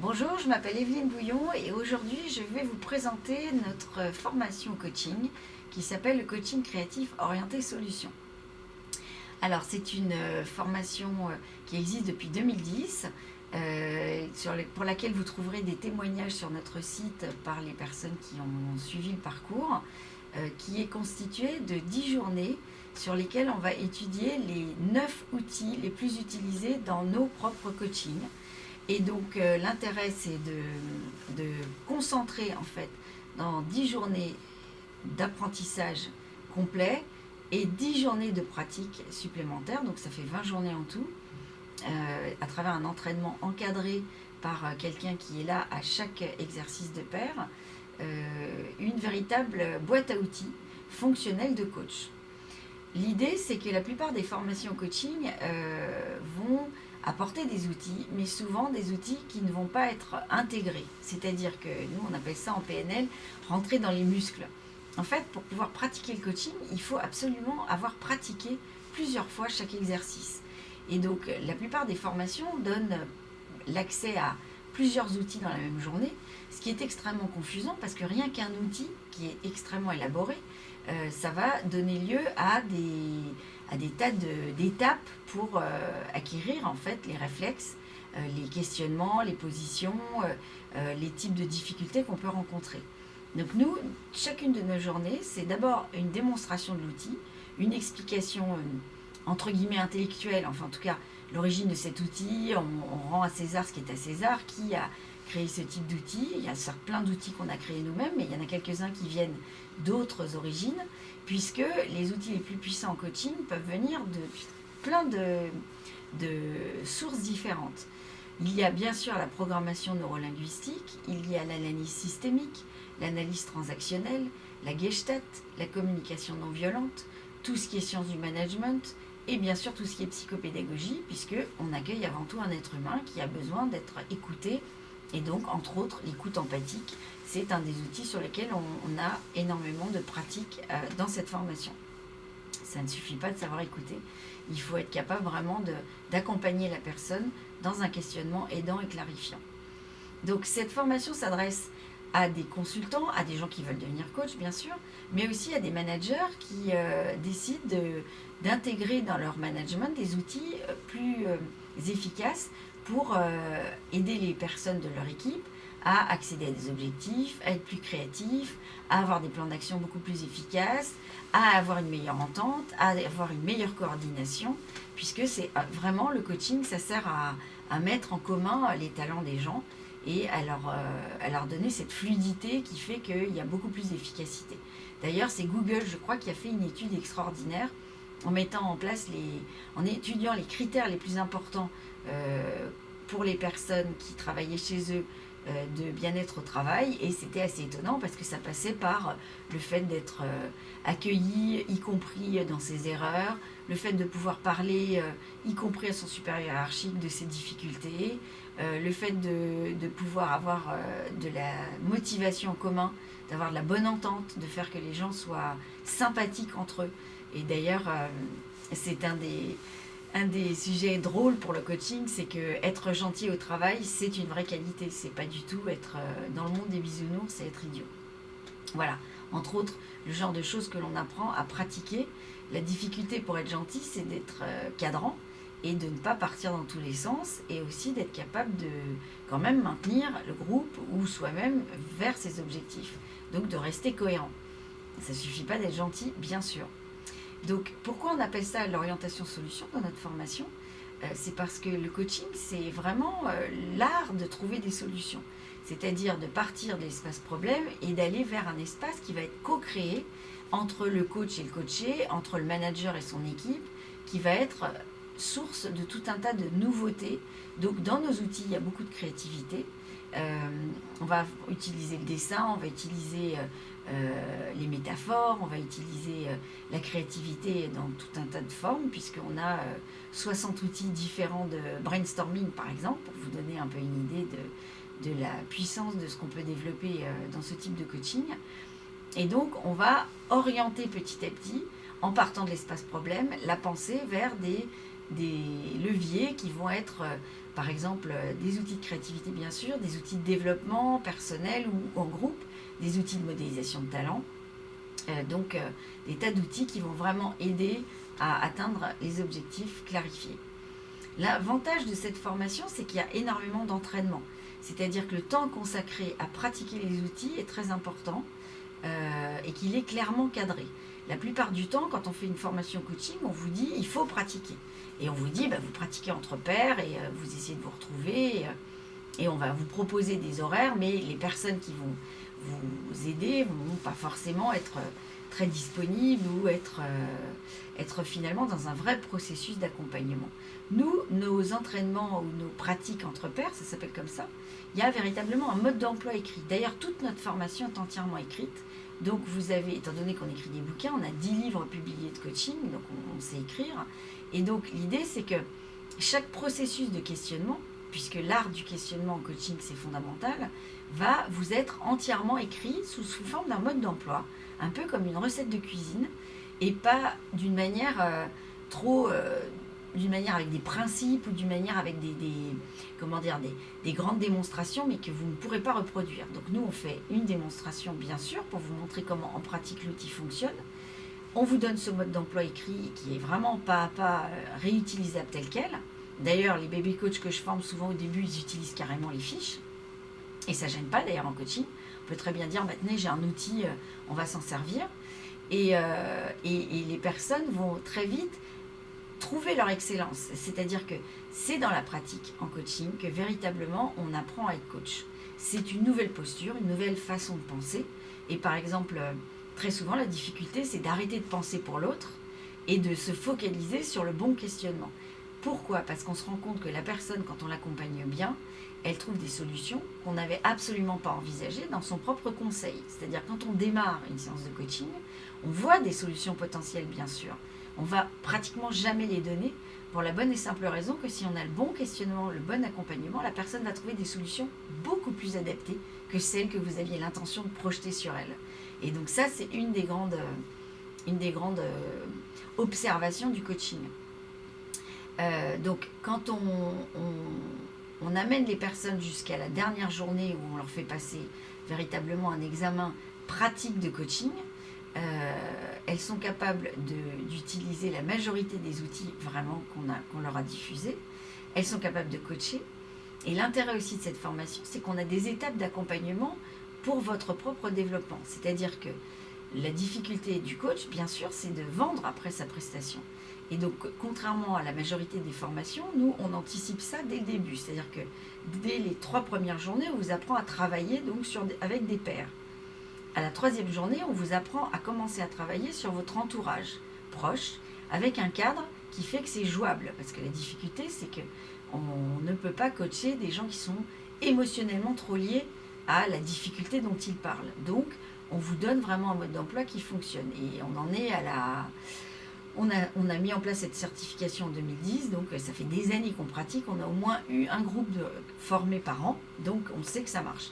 Bonjour, je m'appelle Evelyne Bouillon et aujourd'hui je vais vous présenter notre formation coaching qui s'appelle le coaching créatif orienté solution. Alors c'est une formation qui existe depuis 2010 pour laquelle vous trouverez des témoignages sur notre site par les personnes qui ont suivi le parcours, qui est constitué de 10 journées sur lesquelles on va étudier les 9 outils les plus utilisés dans nos propres coachings. Et donc l'intérêt c'est de concentrer en fait dans 10 journées d'apprentissage complet et 10 journées de pratique supplémentaires, donc ça fait 20 journées en tout, à travers un entraînement encadré par quelqu'un qui est là à chaque exercice de paire, une véritable boîte à outils fonctionnelle de coach. L'idée c'est que la plupart des formations coaching vont apporter des outils, mais souvent des outils qui ne vont pas être intégrés. C'est-à-dire que nous, on appelle ça en PNL rentrer dans les muscles. En fait, pour pouvoir pratiquer le coaching, il faut absolument avoir pratiqué plusieurs fois chaque exercice. Et donc, la plupart des formations donnent l'accès à plusieurs outils dans la même journée, ce qui est extrêmement confusant parce que rien qu'un outil qui est extrêmement élaboré, ça va donner lieu à des tas d'étapes pour acquérir en fait les réflexes, les questionnements, les positions, les types de difficultés qu'on peut rencontrer. Donc nous, chacune de nos journées, c'est d'abord une démonstration de l'outil, une explication entre guillemets intellectuelle, enfin en tout cas l'origine de cet outil, on rend à César ce qui est à César, qui a créé ce type d'outils. Il y a certes plein d'outils qu'on a créés nous-mêmes, mais il y en a quelques-uns qui viennent d'autres origines, puisque les outils les plus puissants en coaching peuvent venir de plein de sources différentes. Il y a bien sûr la programmation neurolinguistique, il y a l'analyse systémique, l'analyse transactionnelle, la gestalt, la communication non violente, tout ce qui est sciences du management, et bien sûr tout ce qui est psychopédagogie, puisqu'on accueille avant tout un être humain qui a besoin d'être écouté, et donc entre autres l'écoute empathique, c'est un des outils sur lesquels on a énormément de pratiques dans cette formation. Ça ne suffit pas de savoir écouter, il faut être capable vraiment d'accompagner la personne dans un questionnement aidant et clarifiant. Donc cette formation s'adresse à des consultants, à des gens qui veulent devenir coach bien sûr, mais aussi à des managers qui décident d'intégrer dans leur management des outils plus efficaces pour aider les personnes de leur équipe à accéder à des objectifs, à être plus créatifs, à avoir des plans d'action beaucoup plus efficaces, à avoir une meilleure entente, à avoir une meilleure coordination, puisque c'est vraiment le coaching, ça sert à mettre en commun les talents des gens et à leur donner cette fluidité qui fait qu'il y a beaucoup plus d'efficacité. D'ailleurs, c'est Google, je crois, qui a fait une étude extraordinaire en mettant en place en étudiant les critères les plus importants pour les personnes qui travaillaient chez eux de bien-être au travail, et c'était assez étonnant parce que ça passait par le fait d'être accueilli, y compris dans ses erreurs, le fait de pouvoir parler, y compris à son supérieur hiérarchique, de ses difficultés, le fait de pouvoir avoir de la motivation en commun, d'avoir de la bonne entente, de faire que les gens soient sympathiques entre eux. Et d'ailleurs, c'est un des sujets drôles pour le coaching, c'est que être gentil au travail, c'est une vraie qualité. C'est pas du tout être dans le monde des bisounours, c'est être idiot. Voilà, entre autres, le genre de choses que l'on apprend à pratiquer. La difficulté pour être gentil, c'est d'être cadrant et de ne pas partir dans tous les sens, et aussi d'être capable de quand même maintenir le groupe ou soi-même vers ses objectifs. Donc de rester cohérent. Ça ne suffit pas d'être gentil, bien sûr. Donc pourquoi on appelle ça l'orientation solution dans notre formation ? C'est parce que le coaching, c'est vraiment l'art de trouver des solutions. C'est-à-dire de partir de l'espace problème et d'aller vers un espace qui va être co-créé entre le coach et le coaché, entre le manager et son équipe, qui va être source de tout un tas de nouveautés. Donc dans nos outils, il y a beaucoup de créativité. On va utiliser le dessin, on va utiliser les métaphores, on va utiliser la créativité dans tout un tas de formes, puisqu'on a 60 outils différents de brainstorming par exemple, pour vous donner un peu une idée de la puissance de ce qu'on peut développer dans ce type de coaching. Et donc on va orienter petit à petit, en partant de l'espace problème, la pensée vers des des leviers qui vont être, par exemple, des outils de créativité bien sûr, des outils de développement personnel ou en groupe, des outils de modélisation de talent. Donc des tas d'outils qui vont vraiment aider à atteindre les objectifs clarifiés. L'avantage de cette formation, c'est qu'il y a énormément d'entraînement. C'est-à-dire que le temps consacré à pratiquer les outils est très important et qu'il est clairement cadré. La plupart du temps, quand on fait une formation coaching, on vous dit il faut pratiquer. Et on vous dit vous pratiquez entre pairs et vous essayez de vous retrouver et on va vous proposer des horaires, mais les personnes qui vont vous aider ne vont pas forcément être très disponibles ou être finalement dans un vrai processus d'accompagnement. Nous, nos entraînements ou nos pratiques entre pairs, ça s'appelle comme ça, il y a véritablement un mode d'emploi écrit. D'ailleurs, toute notre formation est entièrement écrite. Donc vous avez, étant donné qu'on écrit des bouquins, on a 10 livres publiés de coaching, donc on sait écrire. Et donc l'idée, c'est que chaque processus de questionnement, puisque l'art du questionnement en coaching, c'est fondamental, va vous être entièrement écrit sous forme d'un mode d'emploi, un peu comme une recette de cuisine, et pas d'une manière d'une manière avec des principes ou d'une manière avec des grandes démonstrations, mais que vous ne pourrez pas reproduire. Donc nous, on fait une démonstration, bien sûr, pour vous montrer comment en pratique l'outil fonctionne. On vous donne ce mode d'emploi écrit qui est vraiment pas à pas réutilisable tel quel. D'ailleurs, les baby coachs que je forme, souvent au début, ils utilisent carrément les fiches. Et ça ne gêne pas d'ailleurs en coaching. On peut très bien dire, maintenant j'ai un outil, on va s'en servir. Et les personnes vont très vite trouver leur excellence. C'est-à-dire que c'est dans la pratique en coaching que véritablement on apprend à être coach. C'est une nouvelle posture, une nouvelle façon de penser. Et par exemple, très souvent, la difficulté, c'est d'arrêter de penser pour l'autre et de se focaliser sur le bon questionnement. Pourquoi ? Parce qu'on se rend compte que la personne, quand on l'accompagne bien, elle trouve des solutions qu'on n'avait absolument pas envisagées dans son propre conseil. C'est-à-dire quand on démarre une séance de coaching, on voit des solutions potentielles, bien sûr. On va pratiquement jamais les donner pour la bonne et simple raison que si on a le bon questionnement, le bon accompagnement, la personne va trouver des solutions beaucoup plus adaptées que celles que vous aviez l'intention de projeter sur elle. Et donc ça, c'est une des grandes observations du coaching. Donc quand on amène les personnes jusqu'à la dernière journée où on leur fait passer véritablement un examen pratique de coaching, elles sont capables d'utiliser la majorité des outils vraiment qu'on leur a diffusés. Elles sont capables de coacher. Et l'intérêt aussi de cette formation, c'est qu'on a des étapes d'accompagnement pour votre propre développement. C'est-à-dire que la difficulté du coach, bien sûr, c'est de vendre après sa prestation. Et donc, contrairement à la majorité des formations, nous, on anticipe ça dès le début. C'est-à-dire que dès les 3 premières journées, on vous apprend à travailler donc avec des pairs. À la 3e journée, on vous apprend à commencer à travailler sur votre entourage proche, avec un cadre qui fait que c'est jouable. Parce que la difficulté, c'est qu'on ne peut pas coacher des gens qui sont émotionnellement trop liés à la difficulté dont ils parlent. Donc, on vous donne vraiment un mode d'emploi qui fonctionne. Et on en est à la... On a mis en place cette certification en 2010, donc ça fait des années qu'on pratique. On a au moins eu un groupe formé par an, donc on sait que ça marche.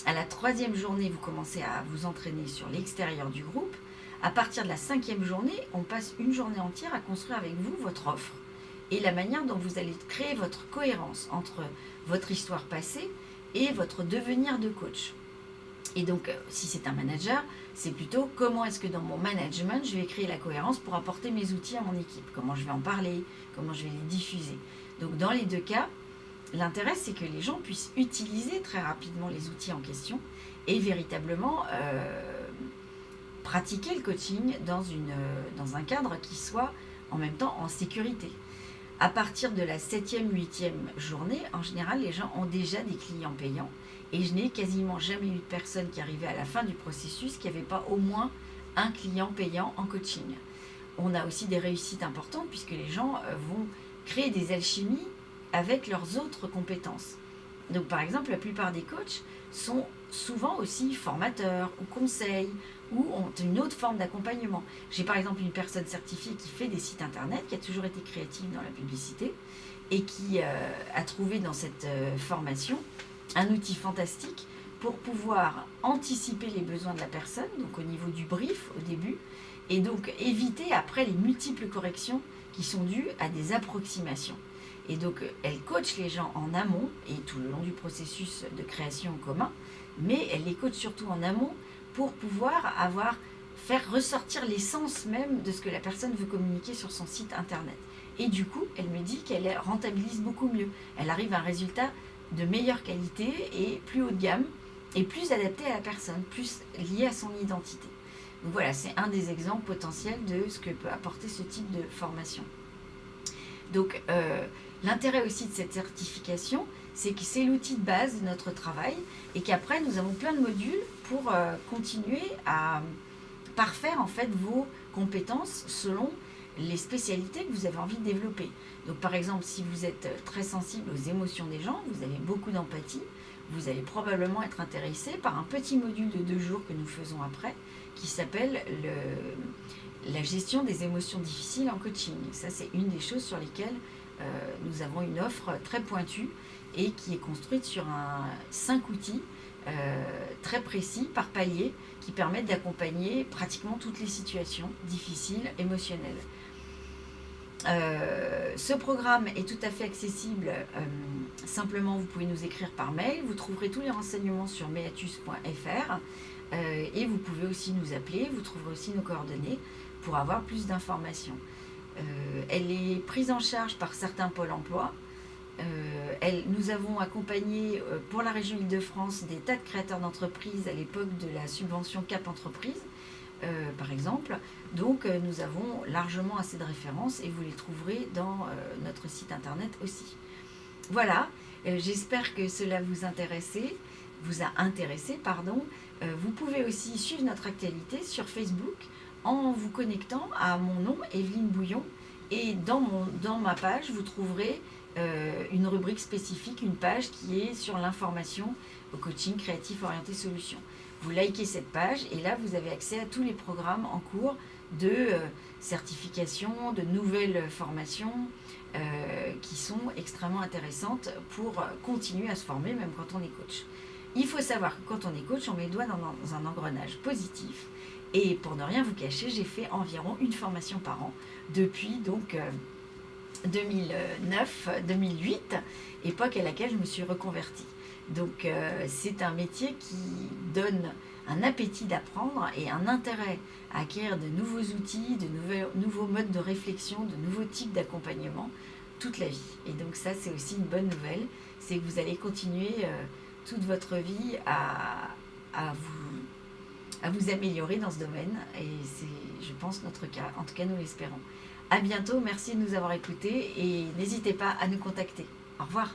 À la 3e journée, vous commencez à vous entraîner sur l'extérieur du groupe. À partir de la 5e journée, on passe une journée entière à construire avec vous votre offre et la manière dont vous allez créer votre cohérence entre votre histoire passée et votre devenir de coach. Et donc, si c'est un manager, c'est plutôt comment est-ce que dans mon management, je vais créer la cohérence pour apporter mes outils à mon équipe, comment je vais en parler, comment je vais les diffuser. Donc, dans les 2 cas, l'intérêt, c'est que les gens puissent utiliser très rapidement les outils en question et véritablement pratiquer le coaching dans un cadre qui soit en même temps en sécurité. À partir de la 7e, 8e journée, en général, les gens ont déjà des clients payants. Et je n'ai quasiment jamais eu de personne qui arrivait à la fin du processus qui n'avait pas au moins un client payant en coaching. On a aussi des réussites importantes puisque les gens vont créer des alchimies avec leurs autres compétences. Donc par exemple, la plupart des coachs sont souvent aussi formateurs ou conseils ou ont une autre forme d'accompagnement. J'ai par exemple une personne certifiée qui fait des sites internet, qui a toujours été créative dans la publicité et qui a trouvé dans cette formation un outil fantastique pour pouvoir anticiper les besoins de la personne, donc au niveau du brief au début, et donc éviter après les multiples corrections qui sont dues à des approximations. Et donc, elle coach les gens en amont et tout le long du processus de création en commun, mais elle les coach surtout en amont pour pouvoir faire ressortir l'essence même de ce que la personne veut communiquer sur son site internet. Et du coup, elle me dit qu'elle rentabilise beaucoup mieux. Elle arrive à un résultat de meilleure qualité et plus haut de gamme et plus adapté à la personne, plus lié à son identité. Donc voilà, c'est un des exemples potentiels de ce que peut apporter ce type de formation. Donc l'intérêt aussi de cette certification, c'est que c'est l'outil de base de notre travail et qu'après nous avons plein de modules pour continuer à parfaire en fait vos compétences selon les spécialités que vous avez envie de développer. Donc par exemple, si vous êtes très sensible aux émotions des gens, vous avez beaucoup d'empathie, vous allez probablement être intéressé par un petit module de 2 jours que nous faisons après, qui s'appelle la gestion des émotions difficiles en coaching. Ça, c'est une des choses sur lesquelles nous avons une offre très pointue et qui est construite sur 5 outils très précis par palier qui permettent d'accompagner pratiquement toutes les situations difficiles, émotionnelles. Ce programme est tout à fait accessible. Simplement, vous pouvez nous écrire par mail. Vous trouverez tous les renseignements sur meatus.fr et vous pouvez aussi nous appeler. Vous trouverez aussi nos coordonnées pour avoir plus d'informations. Elle est prise en charge par certains pôles emploi. Nous avons accompagné pour la région Île-de-France des tas de créateurs d'entreprises à l'époque de la subvention Cap Entreprise, par exemple. Donc nous avons largement assez de références et vous les trouverez dans notre site internet aussi. Voilà, j'espère que cela vous a intéressé. Vous pouvez aussi suivre notre actualité sur Facebook en vous connectant à mon nom, Evelyne Bouillon, et dans ma page, vous trouverez une rubrique spécifique, une page qui est sur l'information au coaching créatif orienté solution. Vous likez cette page et là, vous avez accès à tous les programmes en cours de certification, de nouvelles formations qui sont extrêmement intéressantes pour continuer à se former même quand on est coach. Il faut savoir que quand on est coach, on met le doigt dans un engrenage positif. Et pour ne rien vous cacher, j'ai fait environ une formation par an depuis donc 2009-2008, époque à laquelle je me suis reconvertie. Donc c'est un métier qui donne un appétit d'apprendre et un intérêt à acquérir de nouveaux outils, de nouveaux modes de réflexion, de nouveaux types d'accompagnement toute la vie. Et donc ça, c'est aussi une bonne nouvelle, c'est que vous allez continuer toute votre vie à vous améliorer dans ce domaine. Et c'est, je pense, notre cas. En tout cas, nous l'espérons. À bientôt, merci de nous avoir écoutés et n'hésitez pas à nous contacter. Au revoir.